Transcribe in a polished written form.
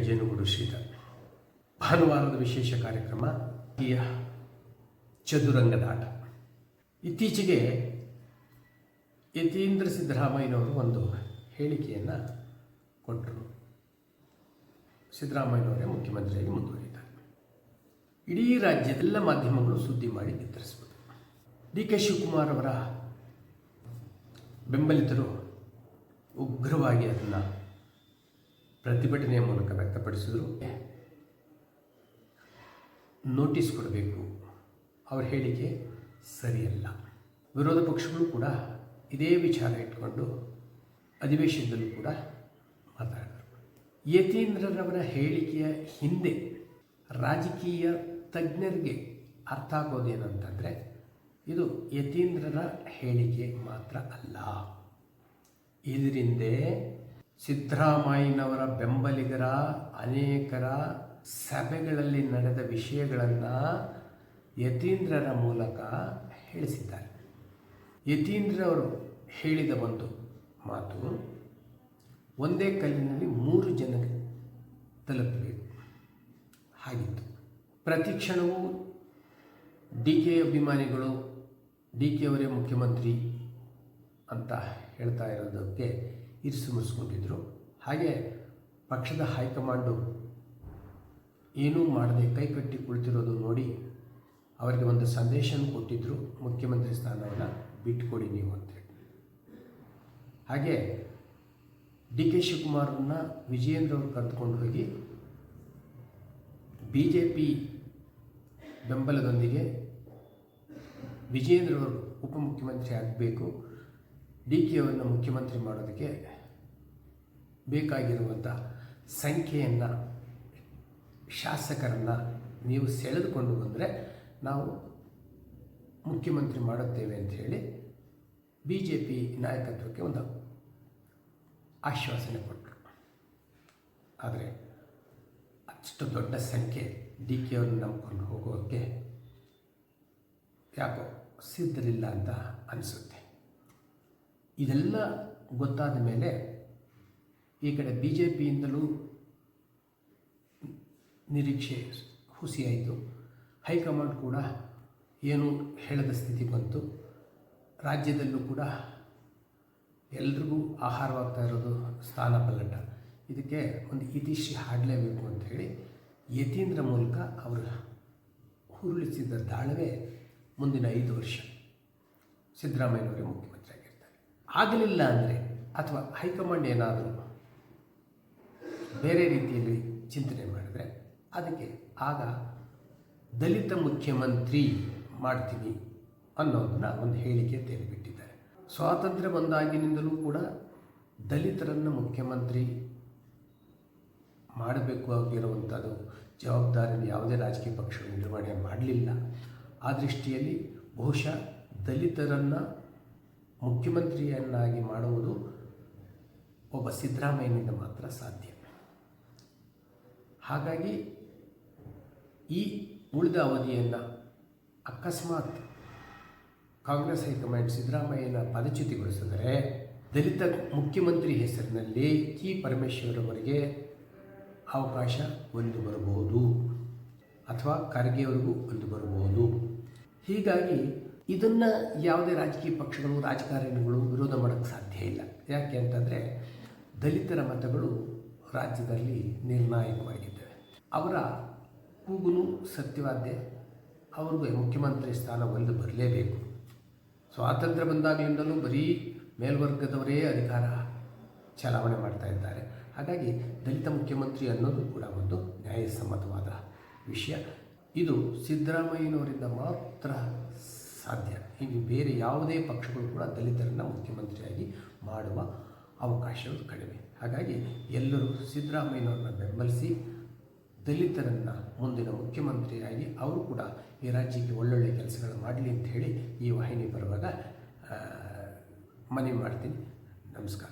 ಜೇನುಗೂಡು ಶ್ರೀಧರ್. ಭಾನುವಾರದ ವಿಶೇಷ ಕಾರ್ಯಕ್ರಮ ಈ ಚದುರಂಗದಾಟ. ಇತ್ತೀಚೆಗೆ ಯತೀಂದ್ರ ಸಿದ್ದರಾಮಯ್ಯನವರು ಒಂದು ಹೇಳಿಕೆಯನ್ನು ಕೊಟ್ಟರು. ಸಿದ್ದರಾಮಯ್ಯನವರೇ ಮುಖ್ಯಮಂತ್ರಿಯಾಗಿ ಮುಂದುವರಿತಾರೆ. ಇಡೀ ರಾಜ್ಯದ ಎಲ್ಲ ಮಾಧ್ಯಮಗಳು ಸುದ್ದಿ ಮಾಡಿ ಬಿತ್ತರಿಸ್ಬೋದು. ಡಿ ಕೆ ಶಿವಕುಮಾರ್ ಅವರ ಬೆಂಬಲಿತರು ಉಗ್ರವಾಗಿ ಅದನ್ನು ಪ್ರತಿಭಟನೆಯ ಮೂಲಕ ವ್ಯಕ್ತಪಡಿಸಿದರು. ನೋಟಿಸ್ ಕೊಡಬೇಕು, ಅವರ ಹೇಳಿಕೆ ಸರಿಯಲ್ಲ. ವಿರೋಧ ಪಕ್ಷಗಳು ಕೂಡ ಇದೇ ವಿಚಾರ ಇಟ್ಕೊಂಡು ಅಧಿವೇಶನದಲ್ಲೂ ಕೂಡ ಮಾತಾಡಿದರು. ಯತೀಂದ್ರರವರ ಹೇಳಿಕೆಯ ಹಿಂದೆ ರಾಜಕೀಯ ತಜ್ಞರಿಗೆ ಅರ್ಥ ಆಗೋದೇನಂತಂದರೆ, ಇದು ಯತೀಂದ್ರರ ಹೇಳಿಕೆ ಮಾತ್ರ ಅಲ್ಲ, ಇದರಿಂದ ಸಿದ್ದರಾಮಯ್ಯನವರ ಬೆಂಬಲಿಗರ ಅನೇಕರ ಸಭೆಗಳಲ್ಲಿ ನಡೆದ ವಿಷಯಗಳನ್ನು ಯತೀಂದ್ರರ ಮೂಲಕ ಹೇಳಿಸಿದ್ದಾರೆ. ಯತೀಂದ್ರವರು ಹೇಳಿದ ಒಂದು ಮಾತು, ಒಂದೇ ಕಲ್ಲಿನಲ್ಲಿ 3 ಜನ ತಲುಪಬೇಕು ಹಾಗಿತ್ತು. ಪ್ರತಿ ಕ್ಷಣವೂ ಡಿ ಕೆ ಅಭಿಮಾನಿಗಳು ಡಿ ಕೆ ಅವರೇ ಮುಖ್ಯಮಂತ್ರಿ ಅಂತ ಹೇಳ್ತಾ ಇರೋದಕ್ಕೆ ಇರಿಸು ಮುರಿಸ್ಕೊಂಡಿದ್ರು. ಹಾಗೆ ಪಕ್ಷದ ಹೈಕಮಾಂಡು ಏನೂ ಮಾಡದೆ ಕೈಕಟ್ಟಿ ಕುಳಿತಿರೋದು ನೋಡಿ ಅವರಿಗೆ ಒಂದು ಸಂದೇಶ ಕೊಟ್ಟಿದ್ದರು, ಮುಖ್ಯಮಂತ್ರಿ ಸ್ಥಾನವನ್ನು ಬಿಟ್ಟುಕೊಡಿ ನೀವು ಅಂತೇಳಿ. ಹಾಗೆ ಡಿ ಕೆ ಶಿವಕುಮಾರನ್ನ ವಿಜಯೇಂದ್ರ ಅವರು ಕರೆದುಕೊಂಡು ಹೋಗಿ BJP ಬೆಂಬಲದೊಂದಿಗೆ ವಿಜಯೇಂದ್ರ ಅವರು ಉಪಮುಖ್ಯಮಂತ್ರಿ ಆಗಬೇಕು, ಡಿ ಕೆ ಅವರನ್ನು ಮುಖ್ಯಮಂತ್ರಿ ಮಾಡೋದಕ್ಕೆ ಬೇಕಾಗಿರುವಂಥ ಸಂಖ್ಯೆಯನ್ನು ಶಾಸಕರನ್ನು ನೀವು ಸೆಳೆದುಕೊಂಡು ಬಂದರೆ ನಾವು ಮುಖ್ಯಮಂತ್ರಿ ಮಾಡುತ್ತೇವೆ ಅಂತ ಹೇಳಿ BJP ನಾಯಕತ್ವಕ್ಕೆ ಒಂದು ಆಶ್ವಾಸನೆ ಕೊಟ್ಟರು. ಆದರೆ ಅಷ್ಟು ದೊಡ್ಡ ಸಂಖ್ಯೆ ಡಿ ಕೆ ಅವರನ್ನು ನಂಬ್ಕೊಂಡು ಹೋಗೋಕ್ಕೆ ಯಾಕೋ ಸಿದ್ಧರಿಲ್ಲ ಅಂತ ಅನಿಸುತ್ತೆ. ಇದೆಲ್ಲ ಗೊತ್ತಾದ ಮೇಲೆ ಈ ಕಡೆ BJPಯಿಂದಲೂ ನಿರೀಕ್ಷೆ ಹುಸಿಯಾಯಿತು. ಹೈಕಮಾಂಡ್ ಕೂಡ ಏನು ಹೇಳದ ಸ್ಥಿತಿ ಬಂತು. ರಾಜ್ಯದಲ್ಲೂ ಕೂಡ ಎಲ್ರಿಗೂ ಆಹಾರವಾಗ್ತಾ ಇರೋದು ಸ್ಥಾನ ಪಲ್ಲಟ. ಇದಕ್ಕೆ ಒಂದು ಇತಿಶ್ರೀ ಹಾಡಲೇಬೇಕು ಅಂಥೇಳಿ ಯತೀಂದ್ರ ಮೂಲಕ ಅವರು ಹುರುಳಿಸಿದ ದಾಳವೇ ಮುಂದಿನ 5 ವರ್ಷ ಸಿದ್ದರಾಮಯ್ಯನವರೇ ಮುಖ್ಯಮಂತ್ರಿ ಆಗಿರ್ತಾರೆ. ಆಗಲಿಲ್ಲ ಅಂದರೆ ಅಥವಾ ಹೈಕಮಾಂಡ್ ಏನಾದರೂ ಬೇರೆ ರೀತಿಯಲ್ಲಿ ಚಿಂತನೆ ಮಾಡಿದ್ರೆ ಅದಕ್ಕೆ ಆಗ ದಲಿತ ಮುಖ್ಯಮಂತ್ರಿ ಮಾಡ್ತೀವಿ ಅನ್ನೋದನ್ನ ಒಂದು ಹೇಳಿಕೆ ತೆಗೆದುಬಿಟ್ಟಿದ್ದಾರೆ. ಸ್ವಾತಂತ್ರ್ಯ ಬಂದಾಗಿನಿಂದಲೂ ಕೂಡ ದಲಿತರನ್ನು ಮುಖ್ಯಮಂತ್ರಿ ಮಾಡಬೇಕು ಆಗಿರುವಂಥದ್ದು ಜವಾಬ್ದಾರಿಯನ್ನು ಯಾವುದೇ ರಾಜಕೀಯ ಪಕ್ಷಗಳು ನಿರ್ವಹಣೆ ಮಾಡಲಿಲ್ಲ. ಆ ದೃಷ್ಟಿಯಲ್ಲಿ ಬಹುಶಃ ದಲಿತರನ್ನು ಮುಖ್ಯಮಂತ್ರಿಯನ್ನಾಗಿ ಮಾಡುವುದು ಒಬ್ಬ ಸಿದ್ದರಾಮಯ್ಯನಿಂದ ಮಾತ್ರ ಸಾಧ್ಯ. ಹಾಗಾಗಿ ಈ ಉಳಿದ ಅವಧಿಯನ್ನು ಅಕಸ್ಮಾತ್ ಕಾಂಗ್ರೆಸ್ ಹೈಕಮಾಂಡ್ ಸಿದ್ದರಾಮಯ್ಯನ ಪದಚ್ಯುತಿಗೊಳಿಸಿದರೆ ದಲಿತ ಮುಖ್ಯಮಂತ್ರಿ ಹೆಸರಿನಲ್ಲಿ ಜಿ ಪರಮೇಶ್ವರ್ ಅವರಿಗೆ ಅವಕಾಶ ಒಂದು ಬರಬಹುದು, ಅಥವಾ ಖರ್ಗೆಯವರಿಗೂ ಒಂದು ಬರಬಹುದು. ಹೀಗಾಗಿ ಇದನ್ನು ಯಾವುದೇ ರಾಜಕೀಯ ಪಕ್ಷಗಳು ರಾಜಕಾರಣಿಗಳು ವಿರೋಧ ಮಾಡೋಕ್ಕೆ ಸಾಧ್ಯ ಇಲ್ಲ. ಯಾಕೆ ಅಂತಂದರೆ ದಲಿತರ ಮತಗಳು ರಾಜ್ಯದಲ್ಲಿ ನಿರ್ಣಾಯಕವಾಗಿದ್ದಾವೆ. ಅವರ ಕೂಗುನು ಸತ್ಯವಾದ್ಯ, ಅವ್ರಿಗೆ ಮುಖ್ಯಮಂತ್ರಿ ಸ್ಥಾನ ಒಂದು ಬರಲೇಬೇಕು. ಸ್ವಾತಂತ್ರ್ಯ ಬಂದಾಗಲಿಂದಲೂ ಬರೀ ಮೇಲ್ವರ್ಗದವರೇ ಅಧಿಕಾರ ಚಲಾವಣೆ ಮಾಡ್ತಾ ಇದ್ದಾರೆ. ಹಾಗಾಗಿ ದಲಿತ ಮುಖ್ಯಮಂತ್ರಿ ಅನ್ನೋದು ಕೂಡ ಒಂದು ನ್ಯಾಯಸಮ್ಮತವಾದ ವಿಷಯ. ಇದು ಸಿದ್ದರಾಮಯ್ಯನವರಿಂದ ಮಾತ್ರ ಸಾಧ್ಯ. ಇನ್ನು ಬೇರೆ ಯಾವುದೇ ಪಕ್ಷಗಳು ಕೂಡ ದಲಿತರನ್ನು ಮುಖ್ಯಮಂತ್ರಿಯಾಗಿ ಮಾಡುವ ಅವಕಾಶಗಳು ಕಡಿಮೆ. ಹಾಗಾಗಿ ಎಲ್ಲರೂ ಸಿದ್ದರಾಮಯ್ಯನವ್ರನ್ನ ಬೆಂಬಲಿಸಿ ದಲಿತರನ್ನು ಮುಂದಿನ ಮುಖ್ಯಮಂತ್ರಿಯಾಗಿ ಅವರು ಕೂಡ ಈ ರಾಜ್ಯಕ್ಕೆ ಒಳ್ಳೊಳ್ಳೆ ಕೆಲಸಗಳು ಮಾಡಲಿ ಅಂತ ಹೇಳಿ ಈ ವಾಹಿನಿ ಬರುವಾಗ ಮನವಿ ಮಾಡ್ತೀನಿ. ನಮಸ್ಕಾರ.